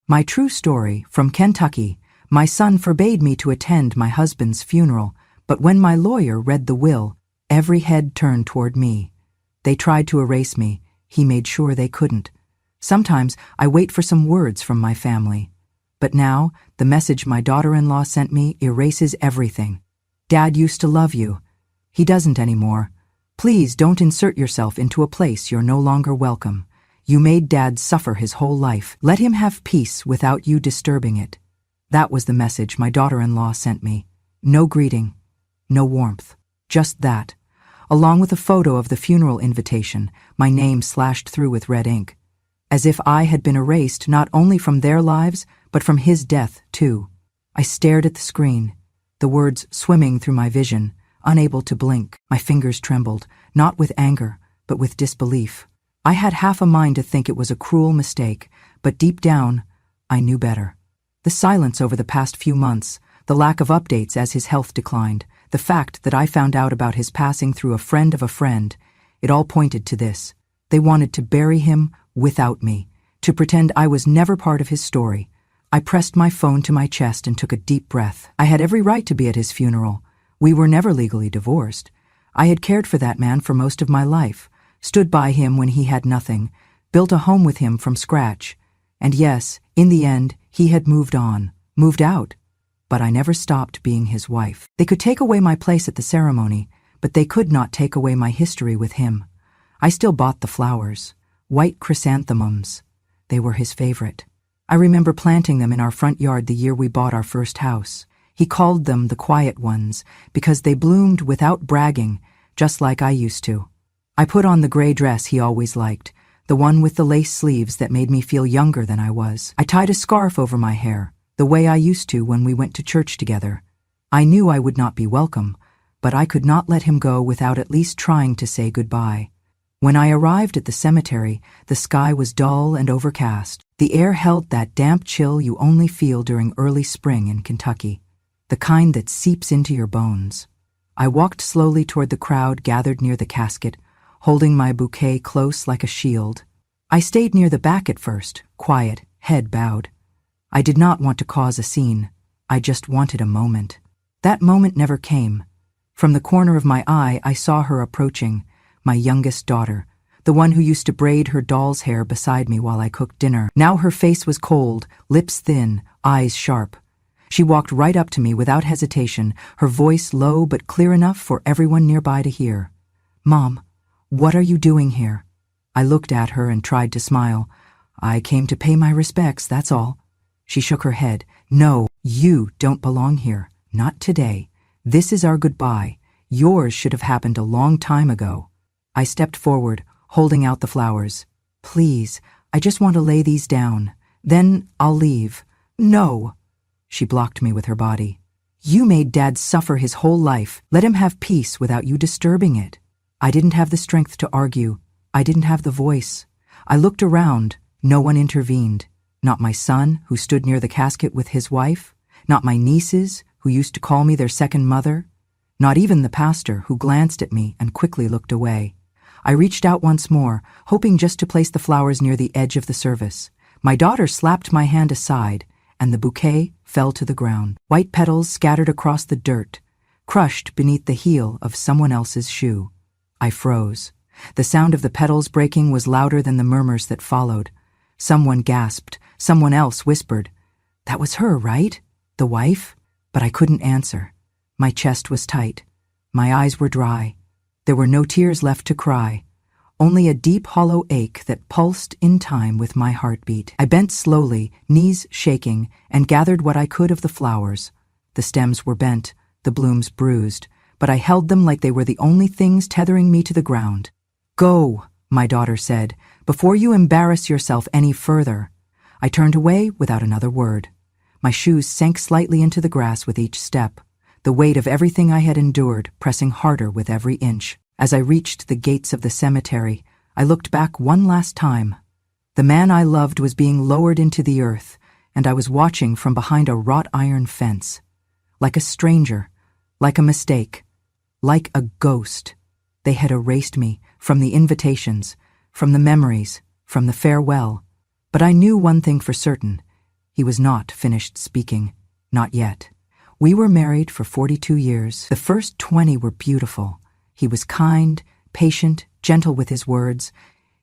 My true story, from Kentucky. My son forbade me to attend my husband's funeral, but when my lawyer read the will, every head turned toward me. They tried to erase me. He made sure they couldn't. Sometimes I wait for some words from my family. But now, the message my daughter-in-law sent me erases everything. Dad used to love you. He doesn't anymore. Please don't insert yourself into a place you're no longer welcome. You made Dad suffer his whole life. Let him have peace without you disturbing it. That was the message my daughter-in-law sent me. No greeting, no warmth, just that. Along with a photo of the funeral invitation, my name slashed through with red ink. As if I had been erased not only from their lives, but from his death, too. I stared at the screen, the words swimming through my vision, unable to blink. My fingers trembled, not with anger, but with disbelief. I had half a mind to think it was a cruel mistake, but deep down, I knew better. The silence over the past few months, the lack of updates as his health declined, the fact that I found out about his passing through a friend of a friend, it all pointed to this. They wanted to bury him without me, to pretend I was never part of his story. I pressed my phone to my chest and took a deep breath. I had every right to be at his funeral. We were never legally divorced. I had cared for that man for most of my life, stood by him when he had nothing, built a home with him from scratch. And yes, in the end, he had moved on, moved out. But I never stopped being his wife. They could take away my place at the ceremony, but they could not take away my history with him. I still bought the flowers, white chrysanthemums. They were his favorite. I remember planting them in our front yard the year we bought our first house. He called them the quiet ones because they bloomed without bragging, just like I used to. I put on the gray dress he always liked, the one with the lace sleeves that made me feel younger than I was. I tied a scarf over my hair, the way I used to when we went to church together. I knew I would not be welcome, but I could not let him go without at least trying to say goodbye. When I arrived at the cemetery, the sky was dull and overcast. The air held that damp chill you only feel during early spring in Kentucky, the kind that seeps into your bones. I walked slowly toward the crowd gathered near the casket, holding my bouquet close like a shield. I stayed near the back at first, quiet, head bowed. I did not want to cause a scene. I just wanted a moment. That moment never came. From the corner of my eye, I saw her approaching, my youngest daughter, the one who used to braid her doll's hair beside me while I cooked dinner. Now her face was cold, lips thin, eyes sharp. She walked right up to me without hesitation, her voice low but clear enough for everyone nearby to hear. "Mom, what are you doing here?" I looked at her and tried to smile. "I came to pay my respects, that's all." She shook her head. "No, you don't belong here. Not today. This is our goodbye. Yours should have happened a long time ago." I stepped forward, holding out the flowers. "Please, I just want to lay these down. Then I'll leave." "No." She blocked me with her body. "You made Dad suffer his whole life. Let him have peace without you disturbing it." I didn't have the strength to argue. I didn't have the voice. I looked around. No one intervened. Not my son, who stood near the casket with his wife. Not my nieces, who used to call me their second mother. Not even the pastor, who glanced at me and quickly looked away. I reached out once more, hoping just to place the flowers near the edge of the service. My daughter slapped my hand aside, and the bouquet fell to the ground. White petals scattered across the dirt, crushed beneath the heel of someone else's shoe. I froze. The sound of the petals breaking was louder than the murmurs that followed. Someone gasped. Someone else whispered. That was her, right? The wife? But I couldn't answer. My chest was tight. My eyes were dry. There were no tears left to cry. Only a deep, hollow ache that pulsed in time with my heartbeat. I bent slowly, knees shaking, and gathered what I could of the flowers. The stems were bent, the blooms bruised, but I held them like they were the only things tethering me to the ground. "Go," my daughter said, "before you embarrass yourself any further." I turned away without another word. My shoes sank slightly into the grass with each step, the weight of everything I had endured pressing harder with every inch. As I reached the gates of the cemetery, I looked back one last time. The man I loved was being lowered into the earth, and I was watching from behind a wrought iron fence. Like a stranger, like a mistake, like a ghost. They had erased me from the invitations, from the memories, from the farewell. But I knew one thing for certain. He was not finished speaking. Not yet. We were married for 42 years. The first 20 were beautiful. He was kind, patient, gentle with his words.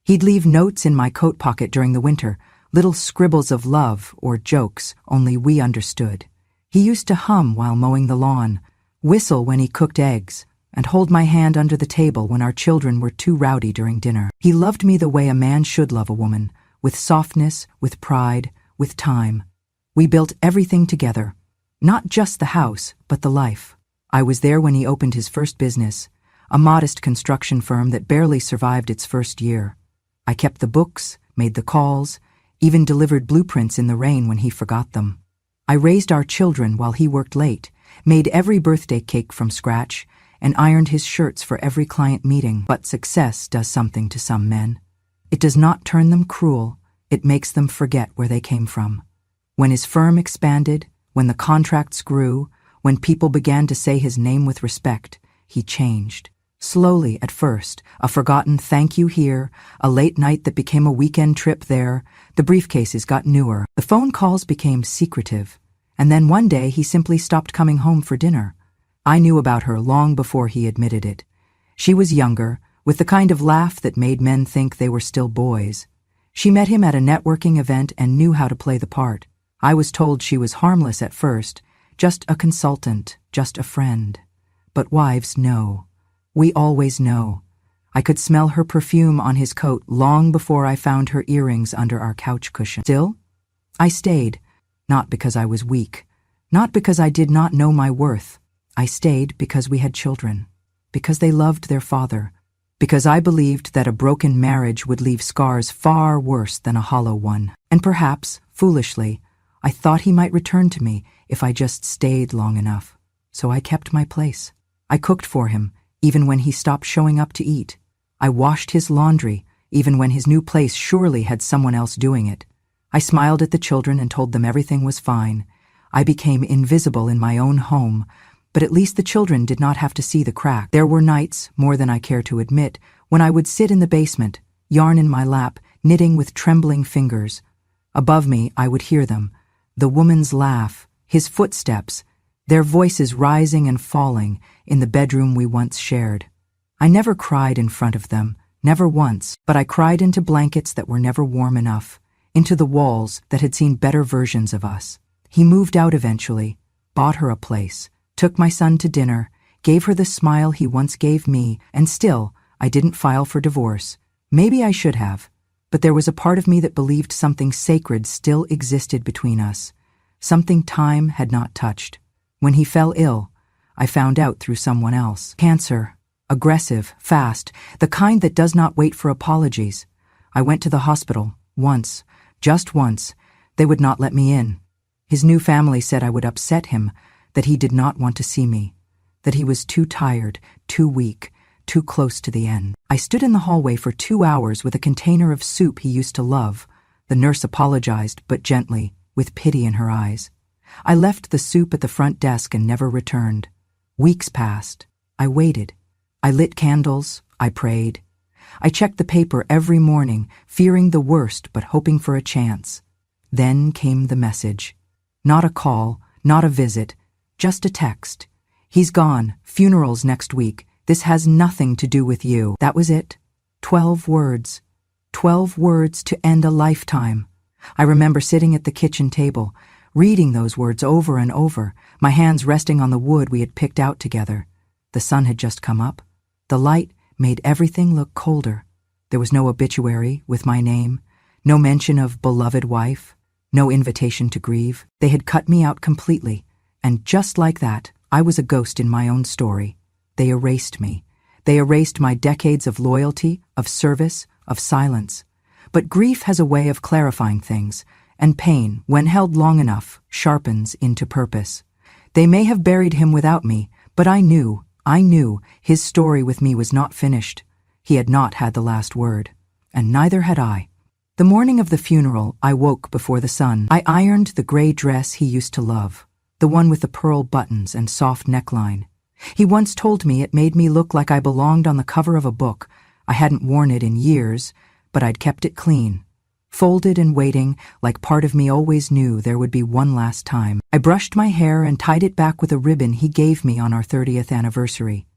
He'd leave notes in my coat pocket during the winter, little scribbles of love or jokes, only we understood. He used to hum while mowing the lawn, whistle when he cooked eggs, and hold my hand under the table when our children were too rowdy during dinner. He loved me the way a man should love a woman, with softness, with pride, with time. We built everything together, not just the house, but the life. I was there when he opened his first business, a modest construction firm that barely survived its first year. I kept the books, made the calls, even delivered blueprints in the rain when he forgot them. I raised our children while he worked late, made every birthday cake from scratch, and ironed his shirts for every client meeting. But success does something to some men. It does not turn them cruel, it makes them forget where they came from. When his firm expanded, when the contracts grew, when people began to say his name with respect, he changed. Slowly at first, a forgotten thank you here, a late night that became a weekend trip there, the briefcases got newer, the phone calls became secretive, and then one day he simply stopped coming home for dinner. I knew about her long before he admitted it. She was younger, with the kind of laugh that made men think they were still boys. She met him at a networking event and knew how to play the part. I was told she was harmless at first, just a consultant, just a friend. But wives know. We always know. I could smell her perfume on his coat long before I found her earrings under our couch cushion. Still, I stayed, not because I was weak, not because I did not know my worth. I stayed because we had children, because they loved their father, because I believed that a broken marriage would leave scars far worse than a hollow one. And perhaps, foolishly, I thought he might return to me if I just stayed long enough. So I kept my place. I cooked for him, even when he stopped showing up to eat. I washed his laundry, even when his new place surely had someone else doing it. I smiled at the children and told them everything was fine. I became invisible in my own home, but at least the children did not have to see the crack. There were nights, more than I care to admit, when I would sit in the basement, yarn in my lap, knitting with trembling fingers. Above me, I would hear them, the woman's laugh, his footsteps, their voices rising and falling in the bedroom we once shared. I never cried in front of them, never once, but I cried into blankets that were never warm enough, into the walls that had seen better versions of us. He moved out eventually, bought her a place, took my son to dinner, gave her the smile he once gave me, and still, I didn't file for divorce. Maybe I should have, but there was a part of me that believed something sacred still existed between us, something time had not touched. When he fell ill, I found out through someone else. Cancer, aggressive, fast, the kind that does not wait for apologies. I went to the hospital, once, just once. They would not let me in. His new family said I would upset him, that he did not want to see me, that he was too tired, too weak, too close to the end. I stood in the hallway for 2 hours with a container of soup he used to love. The nurse apologized, but gently, with pity in her eyes. I left the soup at the front desk and never returned. Weeks passed. I waited. I lit candles. I prayed. I checked the paper every morning, fearing the worst but hoping for a chance. Then came the message. Not a call, not a visit, just a text. He's gone. Funerals next week. This has nothing to do with you. That was it. 12 words. 12 words to end a lifetime. I remember sitting at the kitchen table, reading those words over and over, my hands resting on the wood we had picked out together. The sun had just come up. The light made everything look colder. There was no obituary with my name, no mention of beloved wife, no invitation to grieve. They had cut me out completely, and just like that, I was a ghost in my own story. They erased me. They erased my decades of loyalty, of service, of silence. But grief has a way of clarifying things, and pain, when held long enough, sharpens into purpose. They may have buried him without me, but I knew his story with me was not finished. He had not had the last word, and neither had I. The morning of the funeral, I woke before the sun. I ironed the gray dress he used to love, the one with the pearl buttons and soft neckline. He once told me it made me look like I belonged on the cover of a book. I hadn't worn it in years, but I'd kept it clean. folded and waiting, like part of me always knew there would be one last time. I brushed my hair and tied it back with a ribbon he gave me on our 30th anniversary.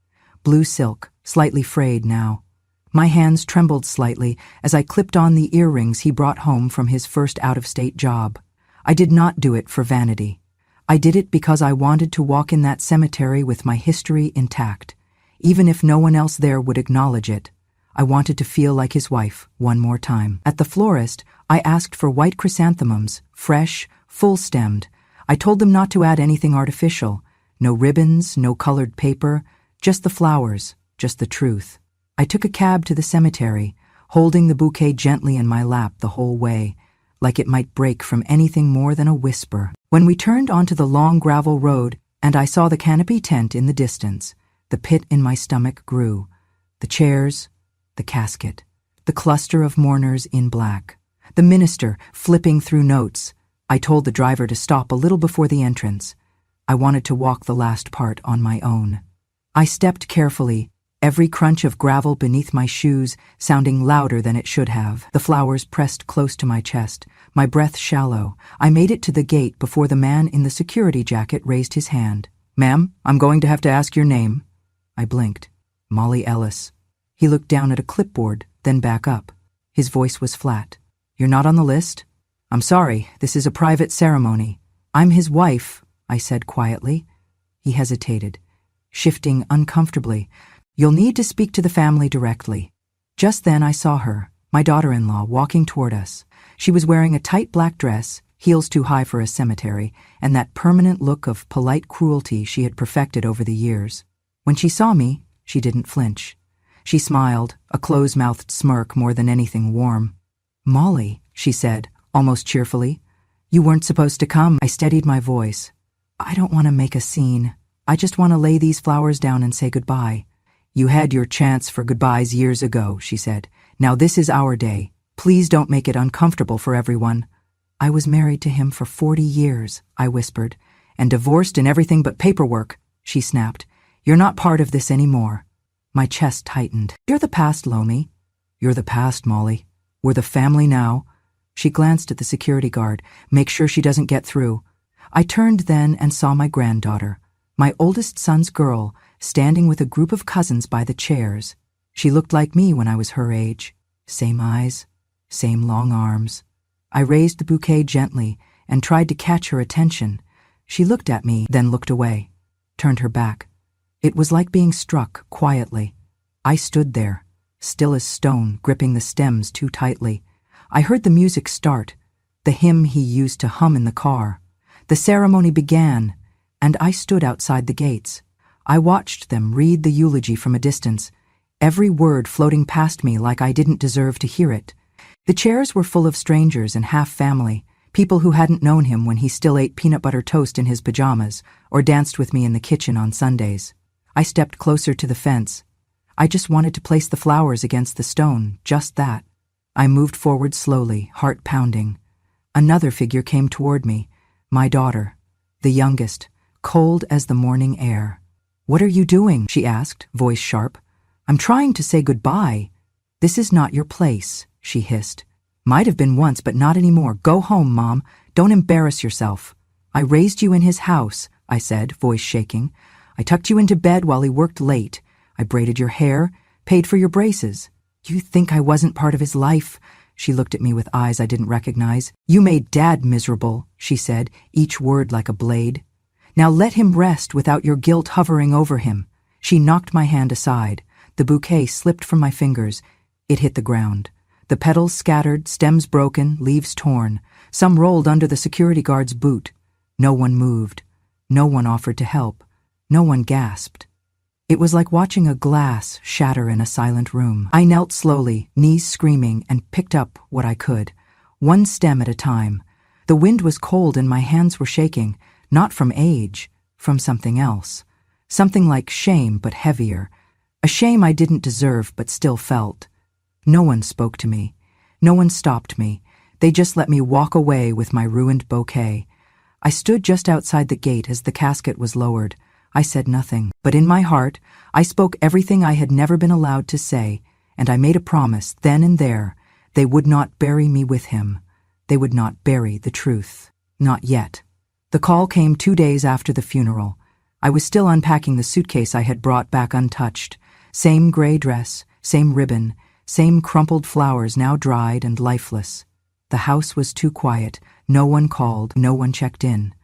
Blue silk, slightly frayed now. My hands trembled slightly as I clipped on the earrings he brought home from his first out-of-state job. I did not do it for vanity. I did it because I wanted to walk in that cemetery with my history intact. Even if no one else there would acknowledge it, I wanted to feel like his wife one more time. At the florist, I asked for white chrysanthemums, fresh, full-stemmed. I told them not to add anything artificial. No ribbons, no colored paper, just the flowers, just the truth. I took a cab to the cemetery, holding the bouquet gently in my lap the whole way, like it might break from anything more than a whisper. When we turned onto the long gravel road and I saw the canopy tent in the distance, the pit in my stomach grew. The chairs, the casket, the cluster of mourners in black, the minister flipping through notes. I told the driver to stop a little before the entrance. I wanted to walk the last part on my own. I stepped carefully, every crunch of gravel beneath my shoes sounding louder than it should have. The flowers pressed close to my chest, my breath shallow. I made it to the gate before the man in the security jacket raised his hand. "Ma'am, I'm going to have to ask your name." I blinked. "Molly Ellis." He looked down at a clipboard, then back up. His voice was flat. "You're not on the list?" "I'm sorry, this is a private ceremony." "I'm his wife," I said quietly. He hesitated, shifting uncomfortably. "You'll need to speak to the family directly." Just then I saw her, my daughter-in-law, walking toward us. She was wearing a tight black dress, heels too high for a cemetery, and that permanent look of polite cruelty she had perfected over the years. When she saw me, she didn't flinch. She smiled, a close-mouthed smirk more than anything warm. "Molly," she said, almost cheerfully. "You weren't supposed to come." I steadied my voice. "I don't want to make a scene. I just want to lay these flowers down and say goodbye." "You had your chance for goodbyes years ago," she said. "Now this is our day. Please don't make it uncomfortable for everyone." "I was married to him for 40 years, I whispered. "And divorced and everything but paperwork," she snapped. "You're not part of this anymore." My chest tightened. "You're the past, Lomi." "You're the past, Molly. We're the family now." She glanced at the security guard. "Make sure she doesn't get through." I turned then and saw my granddaughter, my oldest son's girl, standing with a group of cousins by the chairs. She looked like me when I was her age. Same eyes, same long arms. I raised the bouquet gently and tried to catch her attention. She looked at me, then looked away, turned her back. It was like being struck quietly. I stood there, still as stone, gripping the stems too tightly. I heard the music start, the hymn he used to hum in the car. The ceremony began, and I stood outside the gates. I watched them read the eulogy from a distance, every word floating past me like I didn't deserve to hear it. The chairs were full of strangers and half-family, people who hadn't known him when he still ate peanut butter toast in his pajamas or danced with me in the kitchen on Sundays. I stepped closer to the fence. I just wanted to place the flowers against the stone, just that. I moved forward slowly, heart pounding. Another figure came toward me, my daughter, the youngest, cold as the morning air. "What are you doing?" she asked, voice sharp. "I'm trying to say goodbye." "This is not your place," she hissed. "Might have been once, but not anymore. Go home, Mom. Don't embarrass yourself." "I raised you in his house," I said, voice shaking. "I tucked you into bed while he worked late. I braided your hair, paid for your braces. You think I wasn't part of his life?" She looked at me with eyes I didn't recognize. "You made Dad miserable," she said, each word like a blade. "Now let him rest without your guilt hovering over him." She knocked my hand aside. The bouquet slipped from my fingers. It hit the ground. The petals scattered, stems broken, leaves torn. Some rolled under the security guard's boot. No one moved. No one offered to help. No one gasped. It was like watching a glass shatter in a silent room. I knelt slowly, knees screaming, and picked up what I could, one stem at a time. The wind was cold and my hands were shaking, not from age, from something else. Something like shame, but heavier. A shame I didn't deserve, but still felt. No one spoke to me. No one stopped me. They just let me walk away with my ruined bouquet. I stood just outside the gate as the casket was lowered. I said nothing, but in my heart, I spoke everything I had never been allowed to say, and I made a promise then and there They would not bury me with him. They would not bury the truth. Not yet. The call came 2 days after the funeral. I was still unpacking the suitcase I had brought back untouched. Same gray dress, same ribbon, same crumpled flowers now dried and lifeless. The house was too quiet. No one called, no one checked in.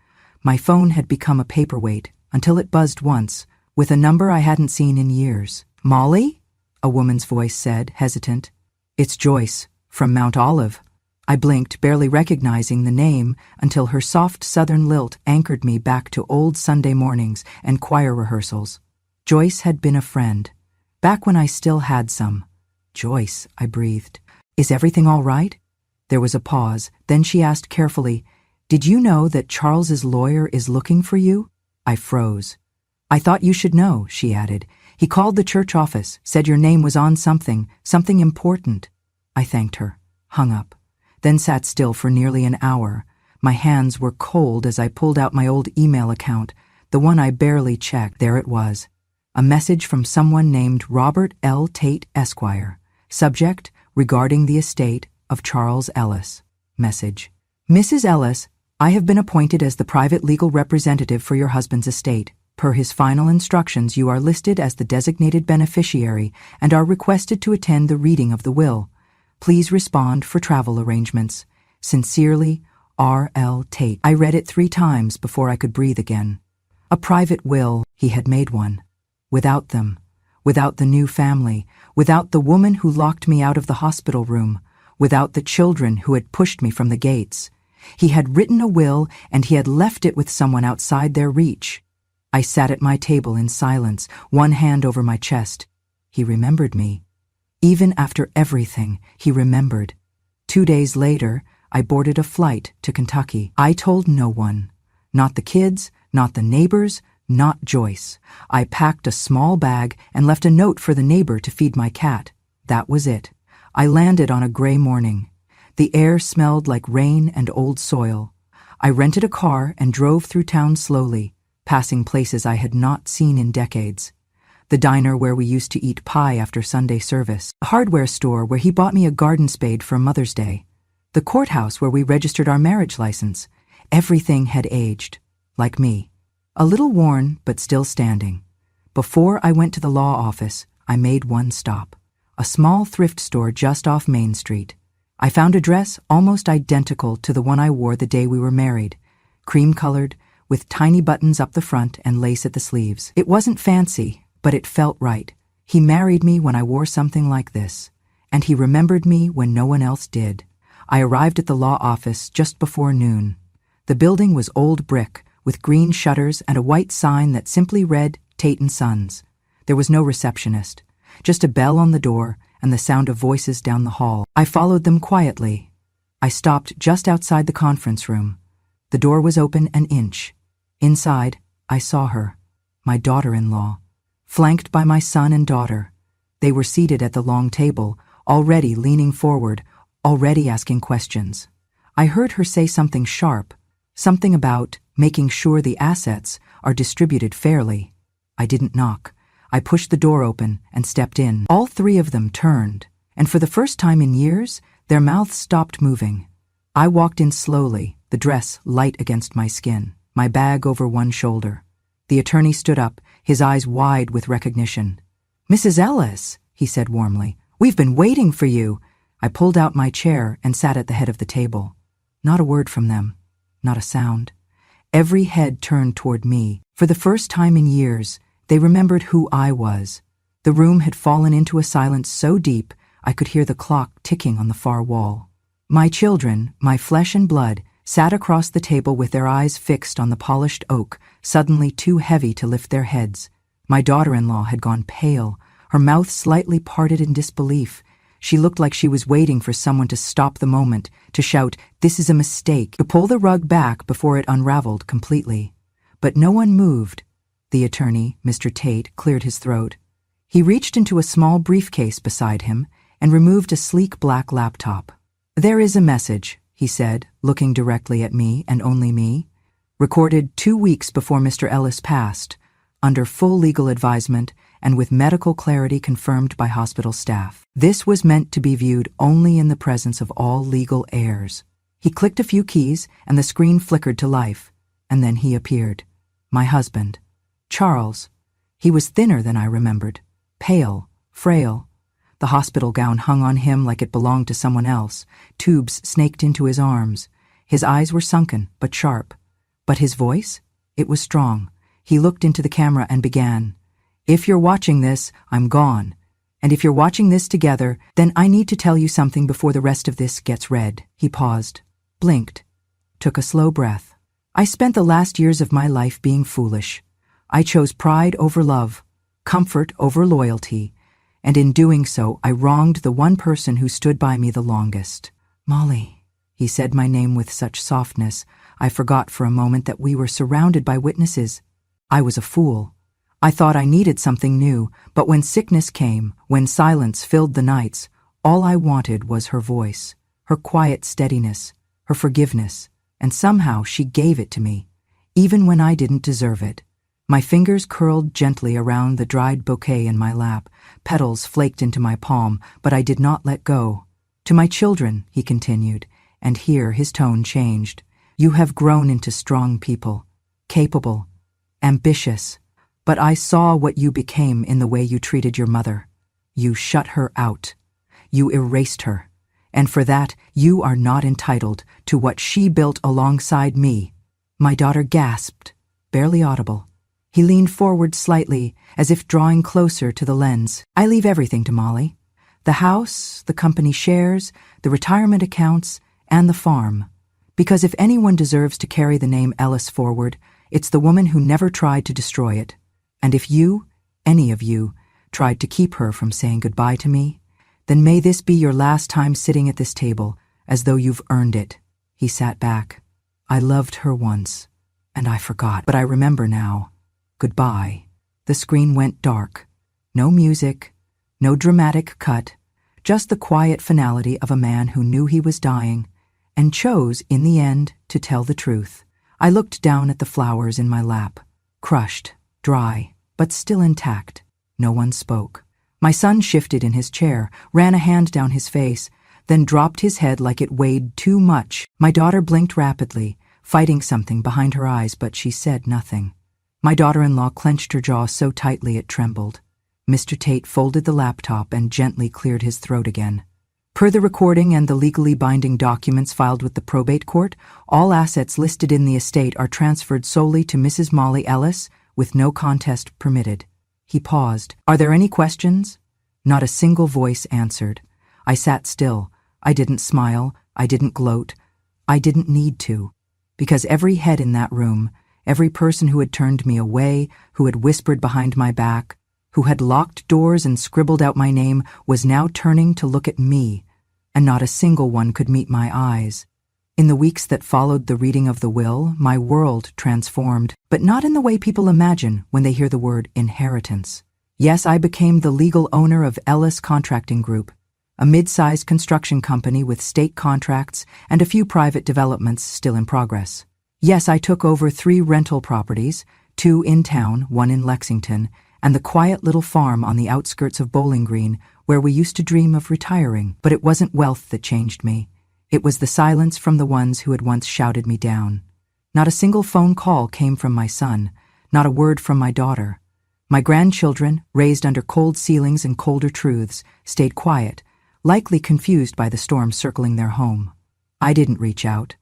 My phone had become a paperweight until it buzzed once, with a number I hadn't seen in years. "Molly?" a woman's voice said, hesitant. "It's Joyce, from Mount Olive." I blinked, barely recognizing the name, until her soft southern lilt anchored me back to old Sunday mornings and choir rehearsals. Joyce had been a friend, back when I still had some. "Joyce," I breathed. "Is everything all right?" There was a pause, then she asked carefully, "Did you know that Charles's lawyer is looking for you?" I froze. "I thought you should know," she added. "He called the church office, said your name was on something important." I thanked her, hung up, then sat still for nearly an hour. My hands were cold as I pulled out my old email account, the one I barely checked. There it was. A message from someone named Robert L. Tate, Esquire. Subject, regarding the estate of Charles Ellis. Message: Mrs. Ellis, I have been appointed as the private legal representative for your husband's estate. Per his final instructions, you are listed as the designated beneficiary and are requested to attend the reading of the will. Please respond for travel arrangements. Sincerely, R. L. Tate. I read it 3 times before I could breathe again. A private will, he had made one. Without them, without the new family, without the woman who locked me out of the hospital room, without the children who had pushed me from the gates. He had written a will, and he had left it with someone outside their reach. I sat at my table in silence, one hand over my chest. He remembered me. Even after everything, he remembered. 2 days later, I boarded a flight to Kentucky. I told no one. Not the kids, not the neighbors, not Joyce. I packed a small bag and left a note for the neighbor to feed my cat. That was it. I landed on a gray morning. The air smelled like rain and old soil. I rented a car and drove through town slowly, passing places I had not seen in decades. The diner where we used to eat pie after Sunday service, a hardware store where he bought me a garden spade for Mother's Day, the courthouse where we registered our marriage license. Everything had aged, like me. A little worn, but still standing. Before I went to the law office, I made one stop. A small thrift store just off Main Street. I found a dress almost identical to the one I wore the day we were married, cream-colored, with tiny buttons up the front and lace at the sleeves. It wasn't fancy, but it felt right. He married me when I wore something like this, and he remembered me when no one else did. I arrived at the law office just before noon. The building was old brick, with green shutters and a white sign that simply read Tate & Sons. There was no receptionist, just a bell on the door and the sound of voices down the hall. I followed them quietly. I stopped just outside the conference room. The door was open an inch. Inside, I saw her, my daughter-in-law, flanked by my son and daughter. They were seated at the long table, already leaning forward, already asking questions. I heard her say something sharp, something about making sure the assets are distributed fairly. I didn't knock. I pushed the door open and stepped in. All 3 of them turned, and for the first time in years, their mouths stopped moving. I walked in slowly, the dress light against my skin, my bag over one shoulder. The attorney stood up, his eyes wide with recognition. "Mrs. Ellis," he said warmly, "we've been waiting for you." I pulled out my chair and sat at the head of the table. Not a word from them, not a sound. Every head turned toward me. For the first time in years, they remembered who I was. The room had fallen into a silence so deep I could hear the clock ticking on the far wall. My children, my flesh and blood, sat across the table with their eyes fixed on the polished oak, suddenly too heavy to lift their heads. My daughter-in-law had gone pale, her mouth slightly parted in disbelief. She looked like she was waiting for someone to stop the moment, to shout, "This is a mistake," to pull the rug back before it unraveled completely. But no one moved. The attorney, Mr. Tate, cleared his throat. He reached into a small briefcase beside him and removed a sleek black laptop. "There is a message," he said, looking directly at me and only me. "Recorded 2 weeks before Mr. Ellis passed, under full legal advisement and with medical clarity confirmed by hospital staff. This was meant to be viewed only in the presence of all legal heirs. He clicked a few keys, and the screen flickered to life, and then he appeared. My husband, Charles. He was thinner than I remembered, pale, frail. The hospital gown hung on him like it belonged to someone else. Tubes snaked into his arms. His eyes were sunken, but sharp. But his voice? It was strong. He looked into the camera and began. "If you're watching this, I'm gone. And if you're watching this together, then I need to tell you something before the rest of this gets read." He paused, blinked, took a slow breath. "I spent the last years of my life being foolish. I chose pride over love, comfort over loyalty, and in doing so, I wronged the one person who stood by me the longest." "Molly," he said my name with such softness, I forgot for a moment that we were surrounded by witnesses. I was a fool. I thought I needed something new, but when sickness came, when silence filled the nights, all I wanted was her voice, her quiet steadiness, her forgiveness, and somehow she gave it to me, even when I didn't deserve it. My fingers curled gently around the dried bouquet in my lap, petals flaked into my palm, but I did not let go. "To my children," he continued, and here his tone changed. "You have grown into strong people, capable, ambitious, but I saw what you became in the way you treated your mother. You shut her out. You erased her. And for that, you are not entitled to what she built alongside me." My daughter gasped, barely audible. He leaned forward slightly, as if drawing closer to the lens. "I leave everything to Molly. The house, the company shares, the retirement accounts, and the farm. Because if anyone deserves to carry the name Ellis forward, it's the woman who never tried to destroy it. And if you, any of you, tried to keep her from saying goodbye to me, then may this be your last time sitting at this table, as though you've earned it." He sat back. "I loved her once, and I forgot, but I remember now. Goodbye." The screen went dark. No music, no dramatic cut, just the quiet finality of a man who knew he was dying and chose, in the end, to tell the truth. I looked down at the flowers in my lap, crushed, dry, but still intact. No one spoke. My son shifted in his chair, ran a hand down his face, then dropped his head like it weighed too much. My daughter blinked rapidly, fighting something behind her eyes, but she said nothing. My daughter-in-law clenched her jaw so tightly it trembled. Mr. Tate folded the laptop and gently cleared his throat again. "Per the recording and the legally binding documents filed with the probate court, all assets listed in the estate are transferred solely to Mrs. Molly Ellis, with no contest permitted." He paused. "Are there any questions?" Not a single voice answered. I sat still. I didn't smile. I didn't gloat. I didn't need to. Because every head in that room, every person who had turned me away, who had whispered behind my back, who had locked doors and scribbled out my name, was now turning to look at me, and not a single one could meet my eyes. In the weeks that followed the reading of the will, my world transformed, but not in the way people imagine when they hear the word inheritance. Yes, I became the legal owner of Ellis Contracting Group, a mid-sized construction company with state contracts and a few private developments still in progress. Yes, I took over 3 rental properties, 2 in town, 1 in Lexington, and the quiet little farm on the outskirts of Bowling Green, where we used to dream of retiring. But it wasn't wealth that changed me. It was the silence from the ones who had once shouted me down. Not a single phone call came from my son, not a word from my daughter. My grandchildren, raised under cold ceilings and colder truths, stayed quiet, likely confused by the storm circling their home. I didn't reach out.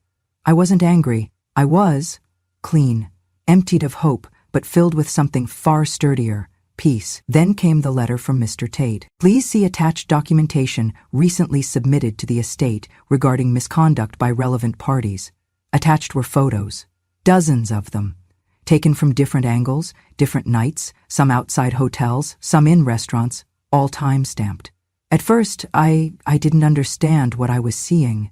I wasn't angry. I was clean, emptied of hope, but filled with something far sturdier, peace. Then came the letter from Mr. Tate. "Please see attached documentation recently submitted to the estate regarding misconduct by relevant parties." Attached were photos, dozens of them, taken from different angles, different nights, some outside hotels, some in restaurants, all time-stamped. At first, I didn't understand what I was seeing.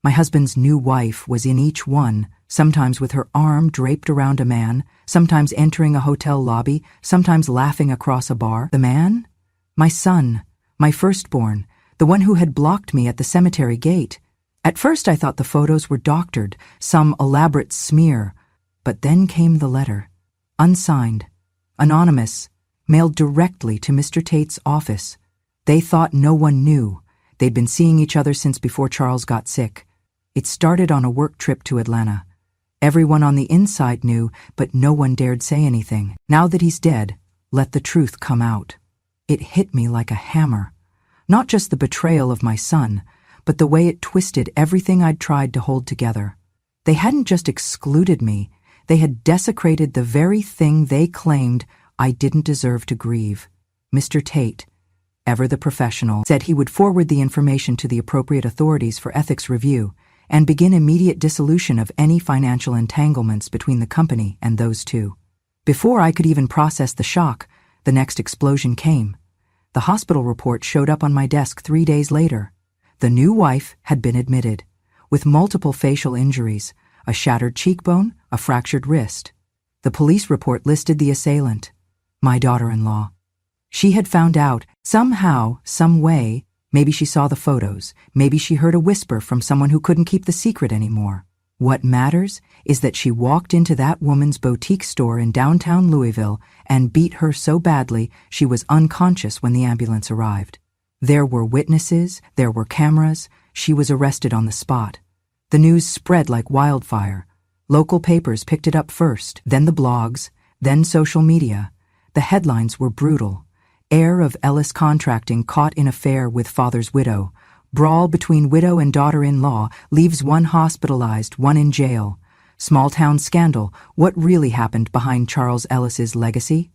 My husband's new wife was in each one, sometimes with her arm draped around a man, sometimes entering a hotel lobby, sometimes laughing across a bar. The man? My son, my firstborn, the one who had blocked me at the cemetery gate. At first I thought the photos were doctored, some elaborate smear, but then came the letter. Unsigned, anonymous, mailed directly to Mr. Tate's office. They thought no one knew. They'd been seeing each other since before Charles got sick. It started on a work trip to Atlanta. Everyone on the inside knew, but no one dared say anything. Now that he's dead, let the truth come out. It hit me like a hammer. Not just the betrayal of my son, but the way it twisted everything I'd tried to hold together. They hadn't just excluded me, they had desecrated the very thing they claimed I didn't deserve to grieve. Mr. Tate, ever the professional, said he would forward the information to the appropriate authorities for ethics review and begin immediate dissolution of any financial entanglements between the company and those two. Before I could even process the shock, the next explosion came. The hospital report showed up on my desk 3 days later. The new wife had been admitted, with multiple facial injuries, a shattered cheekbone, a fractured wrist. The police report listed the assailant, my daughter-in-law. She had found out, somehow, some way, maybe she saw the photos, maybe she heard a whisper from someone who couldn't keep the secret anymore. What matters is that she walked into that woman's boutique store in downtown Louisville and beat her so badly she was unconscious when the ambulance arrived. There were witnesses, there were cameras, she was arrested on the spot. The news spread like wildfire. Local papers picked it up first, then the blogs, then social media. The headlines were brutal. Heir of Ellis Contracting caught in affair with father's widow. Brawl between widow and daughter-in-law leaves one hospitalized, one in jail. Small-town scandal, what really happened behind Charles Ellis's legacy?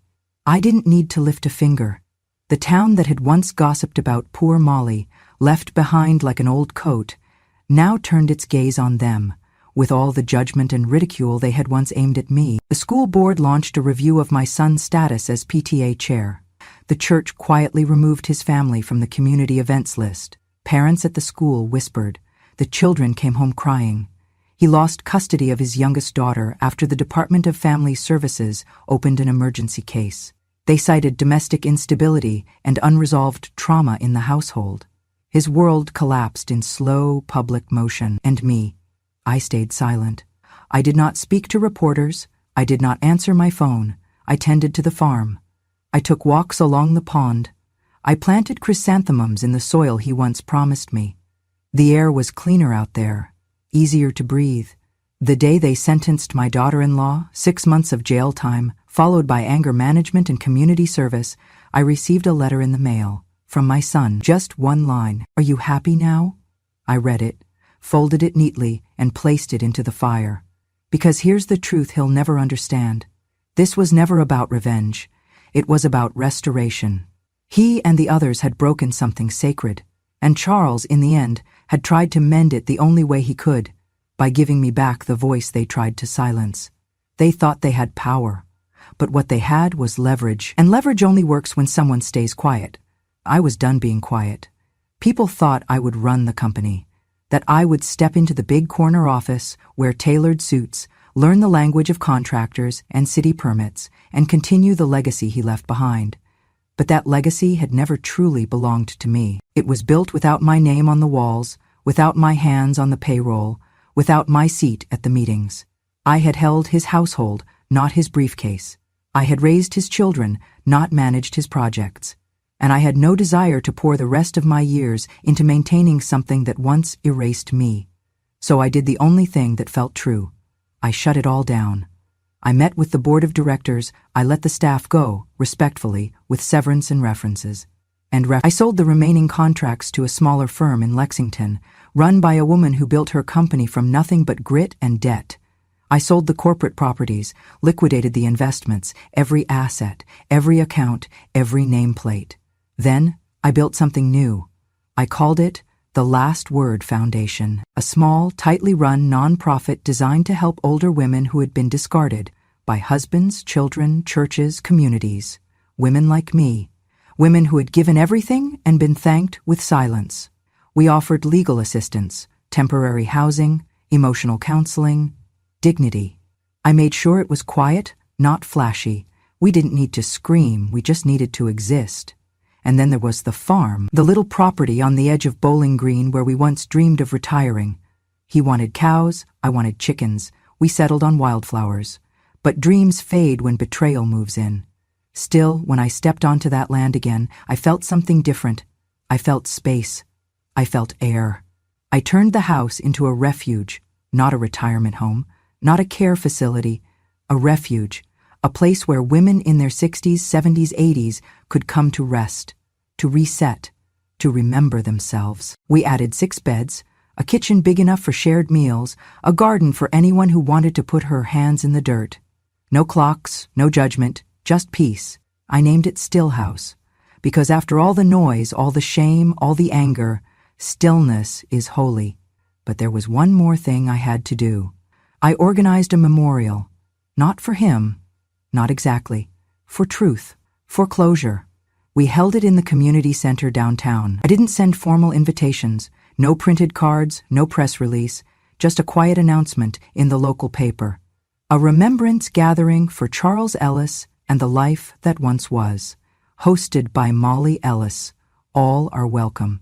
I didn't need to lift a finger. The town that had once gossiped about poor Molly, left behind like an old coat, now turned its gaze on them, with all the judgment and ridicule they had once aimed at me. The school board launched a review of my son's status as PTA chair. The church quietly removed his family from the community events list. Parents at the school whispered. The children came home crying. He lost custody of his youngest daughter after the Department of Family Services opened an emergency case. They cited domestic instability and unresolved trauma in the household. His world collapsed in slow public motion. And me, I stayed silent. I did not speak to reporters. I did not answer my phone. I tended to the farm. I took walks along the pond. I planted chrysanthemums in the soil he once promised me. The air was cleaner out there, easier to breathe. The day they sentenced my daughter-in-law, 6 months of jail time, followed by anger management and community service, I received a letter in the mail from my son. Just one line. Are you happy now? I read it, folded it neatly, and placed it into the fire. Because here's the truth he'll never understand. This was never about revenge. It was about restoration. He and the others had broken something sacred, and Charles, in the end, had tried to mend it the only way he could, by giving me back the voice they tried to silence. They thought they had power, but what they had was leverage, and leverage only works when someone stays quiet. I was done being quiet. People thought I would run the company, that I would step into the big corner office, wear tailored suits, learn the language of contractors and city permits, and continue the legacy he left behind. But that legacy had never truly belonged to me. It was built without my name on the walls, without my hands on the payroll, without my seat at the meetings. I had held his household, not his briefcase. I had raised his children, not managed his projects. And I had no desire to pour the rest of my years into maintaining something that once erased me. So I did the only thing that felt true. I shut it all down. I met with the board of directors. I let the staff go, respectfully, with severance and references. I sold the remaining contracts to a smaller firm in Lexington, run by a woman who built her company from nothing but grit and debt. I sold the corporate properties, liquidated the investments, every asset, every account, every nameplate. Then I built something new. I called it the Last Word Foundation, a small, tightly run nonprofit designed to help older women who had been discarded by husbands, children, churches, communities, women like me, women who had given everything and been thanked with silence. We offered legal assistance, temporary housing, emotional counseling, dignity. I made sure it was quiet, not flashy. We didn't need to scream, we just needed to exist. And then there was the farm, the little property on the edge of Bowling Green where we once dreamed of retiring. He wanted cows, I wanted chickens. We settled on wildflowers. But dreams fade when betrayal moves in. Still, when I stepped onto that land again, I felt something different. I felt space. I felt air. I turned the house into a refuge, not a retirement home, not a care facility, a refuge, a place where women in their 60s, 70s, 80s could come to rest, to reset, to remember themselves. We added 6 beds, a kitchen big enough for shared meals, a garden for anyone who wanted to put her hands in the dirt. No clocks, no judgment, just peace. I named it Still House, because after all the noise, all the shame, all the anger, stillness is holy. But there was one more thing I had to do. I organized a memorial, not for him, not exactly, for truth, for closure. We held it in the community center downtown. I didn't send formal invitations, no printed cards, no press release, just a quiet announcement in the local paper. A remembrance gathering for Charles Ellis and the life that once was, hosted by Molly Ellis. All are welcome.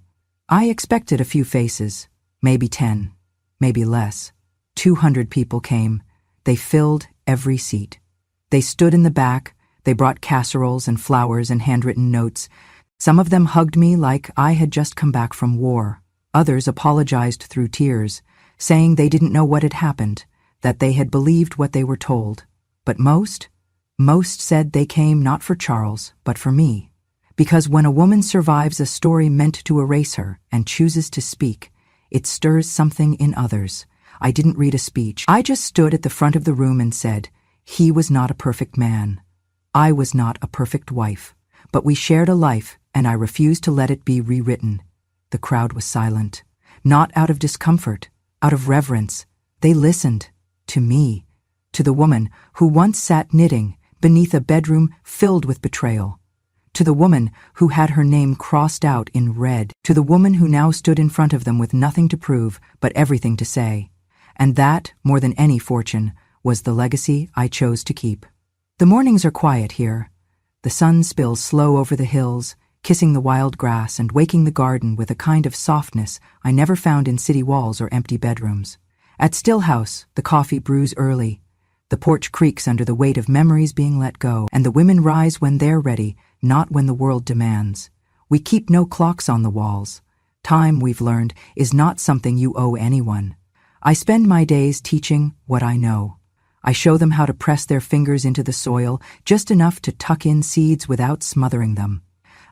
I expected a few faces, maybe 10, maybe less. 200 people came. They filled every seat. They stood in the back. They brought casseroles and flowers and handwritten notes. Some of them hugged me like I had just come back from war. Others apologized through tears, saying they didn't know what had happened, that they had believed what they were told. But most said they came not for Charles, but for me. Because when a woman survives a story meant to erase her and chooses to speak, it stirs something in others. I didn't read a speech. I just stood at the front of the room and said, he was not a perfect man. I was not a perfect wife. But we shared a life, and I refused to let it be rewritten. The crowd was silent. Not out of discomfort, out of reverence. They listened. To me. To the woman who once sat knitting beneath a bedroom filled with betrayal. To the woman who had her name crossed out in red. To the woman who now stood in front of them with nothing to prove but everything to say. And that, more than any fortune, was the legacy I chose to keep. The mornings are quiet here. The sun spills slow over the hills, kissing the wild grass and waking the garden with a kind of softness I never found in city walls or empty bedrooms. At Still House, the coffee brews early. The porch creaks under the weight of memories being let go, and the women rise when they're ready, not when the world demands. We keep no clocks on the walls. Time, we've learned, is not something you owe anyone. I spend my days teaching what I know. I show them how to press their fingers into the soil, just enough to tuck in seeds without smothering them.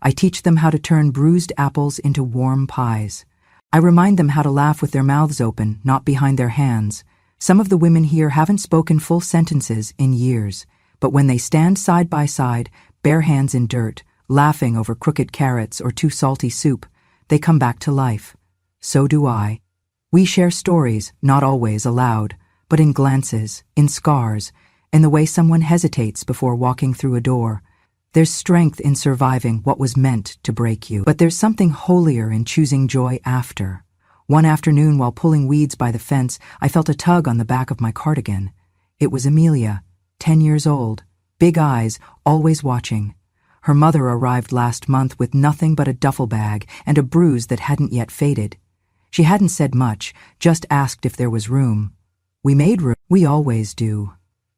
I teach them how to turn bruised apples into warm pies. I remind them how to laugh with their mouths open, not behind their hands. Some of the women here haven't spoken full sentences in years, but when they stand side by side, bare hands in dirt, laughing over crooked carrots or too salty soup, they come back to life. So do I. We share stories, not always aloud, but in glances, in scars, in the way someone hesitates before walking through a door. There's strength in surviving what was meant to break you, but there's something holier in choosing joy after. One afternoon, while pulling weeds by the fence, I felt a tug on the back of my cardigan. It was Amelia, 10 years old, big eyes, always watching. Her mother arrived last month with nothing but a duffel bag and a bruise that hadn't yet faded. She hadn't said much, just asked if there was room. We made room. We always do.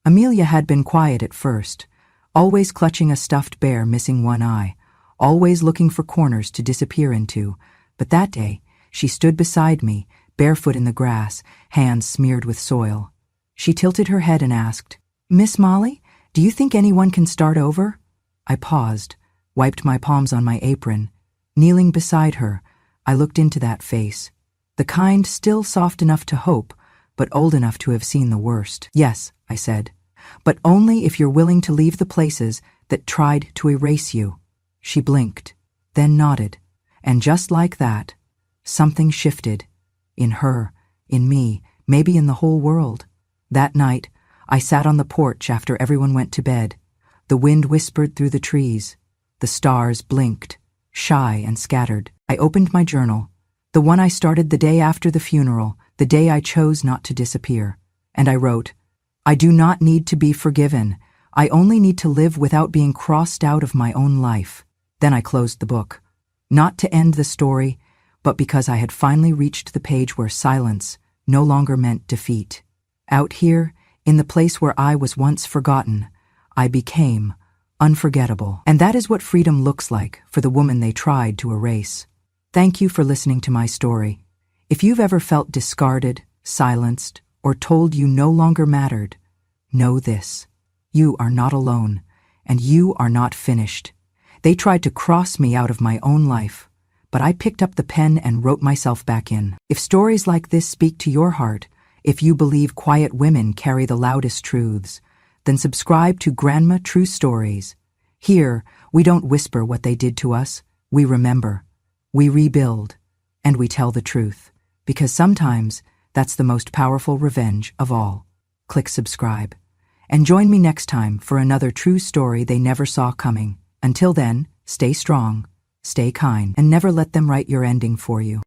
Amelia had been quiet at first, always clutching a stuffed bear missing one eye, always looking for corners to disappear into. But that day, she stood beside me, barefoot in the grass, hands smeared with soil. She tilted her head and asked, "Miss Molly, do you think anyone can start over?" I paused, wiped my palms on my apron. Kneeling beside her, I looked into that face, the kind still soft enough to hope, but old enough to have seen the worst. "Yes," I said, "but only if you're willing to leave the places that tried to erase you." She blinked, then nodded, and just like that, something shifted. In her, in me, maybe in the whole world. That night, I sat on the porch after everyone went to bed. The wind whispered through the trees. The stars blinked, shy and scattered. I opened my journal, the one I started the day after the funeral, the day I chose not to disappear. And I wrote, "I do not need to be forgiven. I only need to live without being crossed out of my own life." Then I closed the book. Not to end the story, but because I had finally reached the page where silence no longer meant defeat. Out here, in the place where I was once forgotten, I became unforgettable. And that is what freedom looks like for the woman they tried to erase. Thank you for listening to my story. If you've ever felt discarded, silenced, or told you no longer mattered, know this: you are not alone, and you are not finished. They tried to cross me out of my own life, but I picked up the pen and wrote myself back in. If stories like this speak to your heart, if you believe quiet women carry the loudest truths, then subscribe to Grandma True Stories. Here, we don't whisper what they did to us, we remember, we rebuild, and we tell the truth. Because sometimes, that's the most powerful revenge of all. Click subscribe. And join me next time for another true story they never saw coming. Until then, stay strong, stay kind, and never let them write your ending for you.